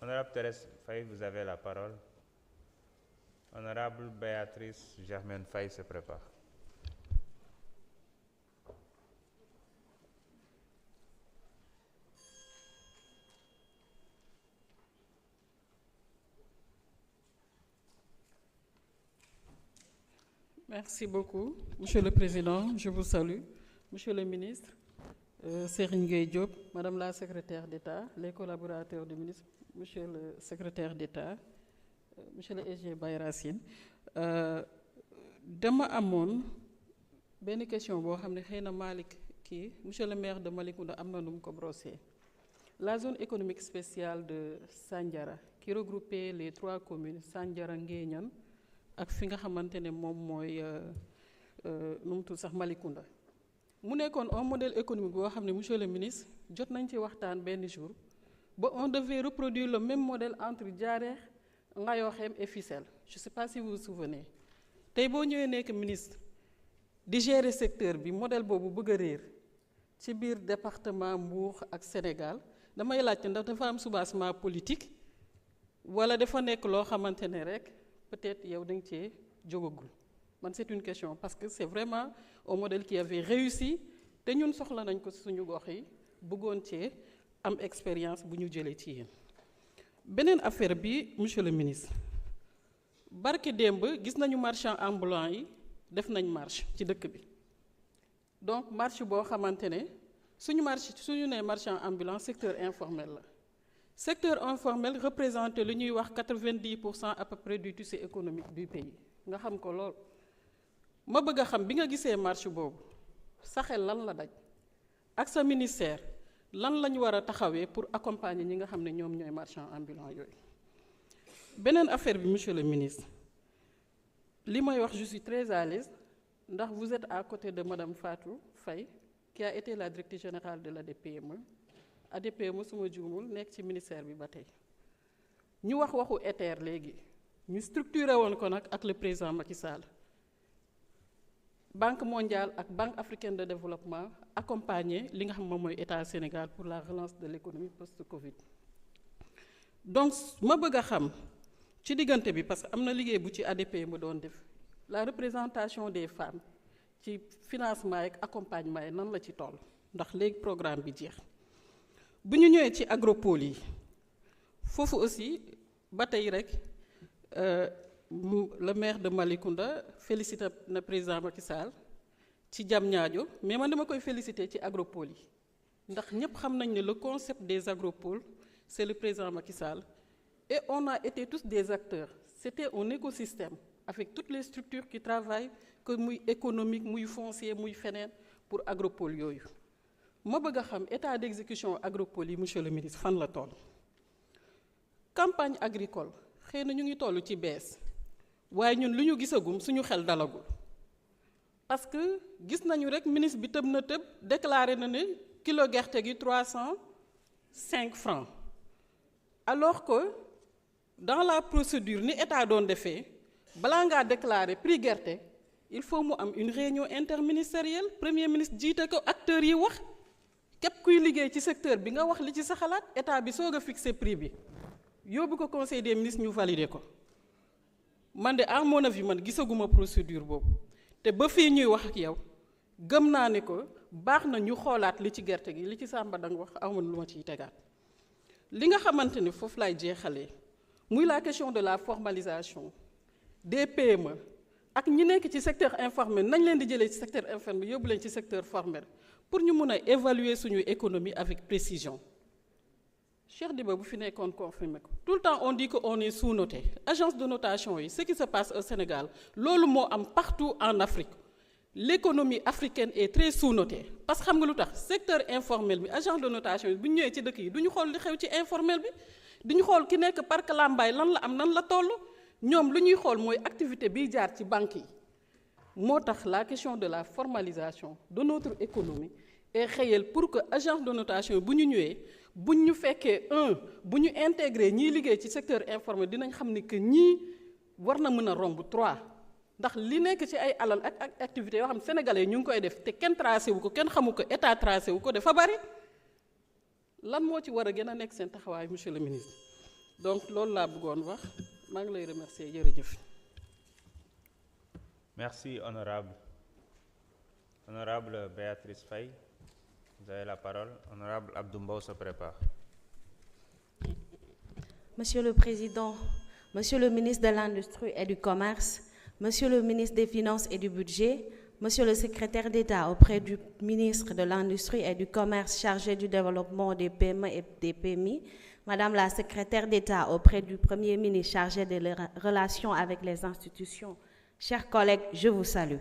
Honorable Thérèse Faye, vous avez la parole. Honorable Béatrice Germaine Faye se prépare. Merci beaucoup, Monsieur le Président, je vous salue. Monsieur le ministre, Serigne Gueye Diop, Madame la secrétaire d'État, les collaborateurs du ministre, Monsieur le secrétaire d'État, Monsieur le SG Bayracine. Dama amoon benn question boo xam ne xëy na Malick monsieur le maire de Malicounda am na nu mu ko brossé. La zone économique spéciale de Sandiara qui regroupait les 3 communes Sandiara, Nguéniène ak fi nga xamante ne moom mooy nu mu tudd sax Malicounda mu nekkoon un modèle économique boo xam ne monsieur le ministre jot nañ ci waxtaan benn jour ba on devait reproduire le même modèle entre Diareh, Ngayokhem et Fissel. Je ne sais pas si vous vous souvenez tey boo ñëwee nekk ministre di gérer secteur bi modèle boobu bëgg a réer ci biir département Mbour ak Sénégal damay laajte ndax dafa am soubassement politique wala dafa nekk loo xamante ne rek peut-être yow da nga cee jógagul man c'est une question parce que c'est vraiment un modèle qui avait réussi te ñun soxla nañ ko suñu gox yi bëggoon cee am expérience bu ñu jëlee ci yéen. Beneen affaire bi monsieur le ministre barke démb gis nañu marchand ambulant yi def nañ marche ci dëkk bi donc marche boo xamante ne suñu nee marchand ambulant secteur informel la. Secteur informel représente lu ñuy wax 90% à peu près du tissu économique du pays nga xam ko lool ma bëgg a xam bi nga gisee marche boobu sa xel lan la daj ak sa ministère lan lañu war a taxawee pour accompagner ñi nga xam ne ñoom ñooy marchand ambulant yooyu. Beneen affaire bi monsieur le ministre li may wax je suis très à l'aise ndax vous êtes à côté de madame Fatou Faye qui a été la directrice générale de l'ADPME. ADPME suma juumul nekk ci ministère bi ba tey ñu wax waxu ETER léegi ñu structuré woon ko nag ak le président Macky Sall Banque mondiale ak Banque africaine de développement accompagner li nga xam moom mooy état Sénégal pour la relance de l'économie post-Covid. Donc ma bëgg a xam ci diggante bi parce que am na liggéey bu ci ADPME doon def la représentation des femmes ci financement ak accompagnement yi nan la ci toll ndax léegi programme bi jeex. bu ñu ñëwee ci agropole yi foofu aussi ba tey rek le maire de Malicounda félicité na président Macky Sall ci Diamniadio mais man dama koy félicité ci agropole yi ndax ñëpp xam nañ ne le concept des agropoles c'est le président Macky Sall et on a été tous des acteurs c'était un écosystème avec toutes les structures qui travaillent que muy économique muy foncier muy feneen pour agropole yooyu. ma bëgg a xam état d'exécution agropole yi monsieur le ministre fan la toll campagne agricole xëy na ñu ngi toll ci bees waaye ñun lu ñu gisagum suñu xel dalagul parce que gis nañu rek ministre bi tëb na tëb déclaré na ne kilo gerte gi 305 francs alors que dans la procédure ni état doon defee balaa ngaa déclarer prix gerte il faut mu am une réunion interministérielle premier ministre jiite ko acteurs yi wax képp kuy liggéey ci secteur bi nga wax li ci sa xalaat état bi soog a fixer prix bi yóbbu ko conseil des ministres ñu valider ko man de à mon avis man gisaguma procédure boobu te ba fii ñuy wax ak yow gëm naa ne ko baax na ñu xoolaat li ci gerte gi li ci Samba danga wax amul lu ma ciy tegaat li nga xamante ni foofu laay jeexalee muy la question de la formalisation des PME ak ñi nekk ci secteur informel nañ leen di jëlee ci secteur informel yóbbu leen ci secteur formel pour ñu mun a évaluer suñu économie avec précision. Cheikh Diba bu fi nekkoon confirmé ko tout le temps on dit que on est sous-noté agence de notation yi ce qui se passe au Sénégal loolu moo am partout en Afrique l'économie africaine est très sous-notée parce que xam nga lu tax secteur informel bi agence de notation yi bu ñu ñëwee ci dëkk yi du ñu xool li xew ci informel bi du ñu xool ki nekk Parc Lambaye lan la am nan la toll ñoom lu ñuy xool mooy activité biy jaar ci banque yi moo tax la question de la formalisation de notre économie est réelle pour que agence de notation yi bu ñu ñëwee buñ ñu fekkee bu ñu intégré ñiy liggéey ci secteur informel dinañ xam ni que ñii war na mën a romb 3 ndax li nekk ci ay alal ak activités yoo xam sénégalais ñu ngi koy def te kenn tracé wu ko kenn xamu ko état tracé wu ko dafa bari lan moo ci war a gën a nekk seen taxawaay monsieur le ministre. donc loolu laa bëggoon wax maa ngi lay remercier jërëjëf. Merci, honorable. Honorable Béatrice Faye, vous avez la parole. Honorable Abdoumbaou se prépare. Monsieur le Président, Monsieur le ministre de l'Industrie et du Commerce, Monsieur le ministre des Finances et du Budget, Monsieur le secrétaire d'État auprès du ministre de l'Industrie et du Commerce chargé du développement des PME et des PMI, Madame la secrétaire d'État auprès du Premier ministre chargé des relations avec les institutions, chers collègues, je vous salue.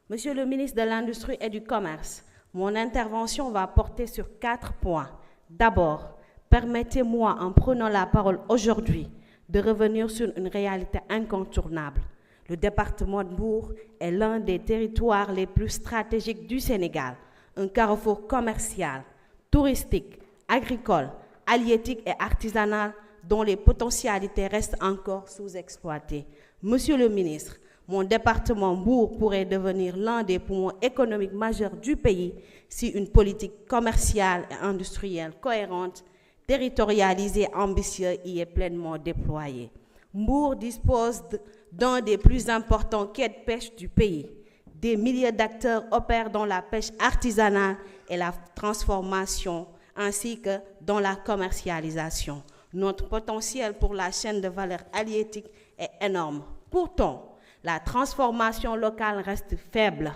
Monsieur le ministre de l'Industrie et du Commerce, mon intervention va porter sur 4 points. D'abord, permettez-moi, en prenant la parole aujourd'hui, de revenir sur une réalité incontournable. Le département de Mbour est l'un des territoires les plus stratégiques du Sénégal, un carrefour commercial, touristique, agricole, halieutique et artisanal dont les potentialités restent encore sous-exploitées. Monsieur le ministre, mon département Mbour pourrait devenir l'un des poumons économiques majeurs du pays si une politique commerciale et industrielle cohérente, territorialisée et ambitieuse y est pleinement déployée. Mbour dispose d'un des plus importants quais de pêche du pays. Des milliers d'acteurs opèrent dans la pêche artisanale et la transformation, ainsi que dans la commercialisation. Notre potentiel pour la chaîne de valeur halieutique est énorme. Pourtant, la transformation locale reste faible,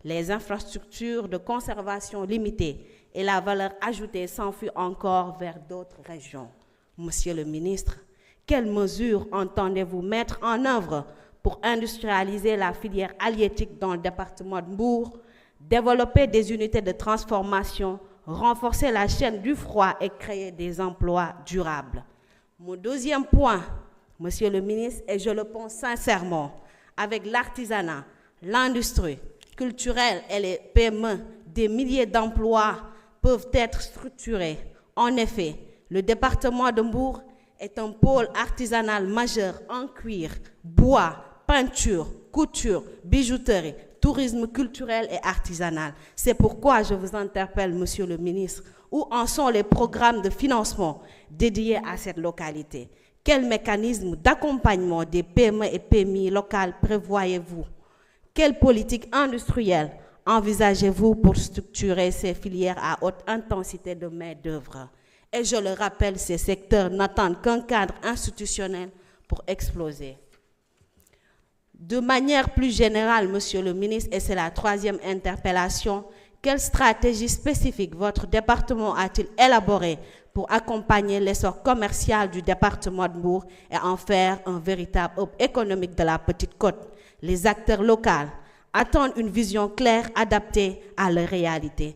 les infrastructures de conservation limitées et la valeur ajoutée s'enfuient encore vers d'autres régions. Monsieur le ministre, quelles mesures entendez-vous mettre en œuvre pour industrialiser la filière halieutique dans le département de Mbour, développer des unités de transformation, renforcer la chaîne du froid et créer des emplois durables? Mon deuxième point, Monsieur le ministre, et je le pense sincèrement, avec l'artisanat, l'industrie culturelle et les PME, des milliers d'emplois peuvent être structurés. En effet, le département de Mbour est un pôle artisanal majeur en cuir, bois, peinture, couture, bijouterie, tourisme culturel et artisanal. C'est pourquoi je vous interpelle, Monsieur le ministre, où en sont les programmes de financement dédiés à cette localité? Quel mécanisme d'accompagnement des PME et PMI locales prévoyez-vous? Quelle politique industrielle envisagez-vous pour structurer ces filières à haute intensité de main-d'œuvre? Et je le rappelle, ces secteurs n'attendent qu'un cadre institutionnel pour exploser. De manière plus générale, Monsieur le ministre, et c'est la troisième interpellation, quelle stratégie spécifique votre département a-t-il élaborée pour accompagner l'essor commercial du département de Mbour et en faire un véritable hub économique de la Petite Côte? Les acteurs locaux attendent une vision claire, adaptée à leur réalité.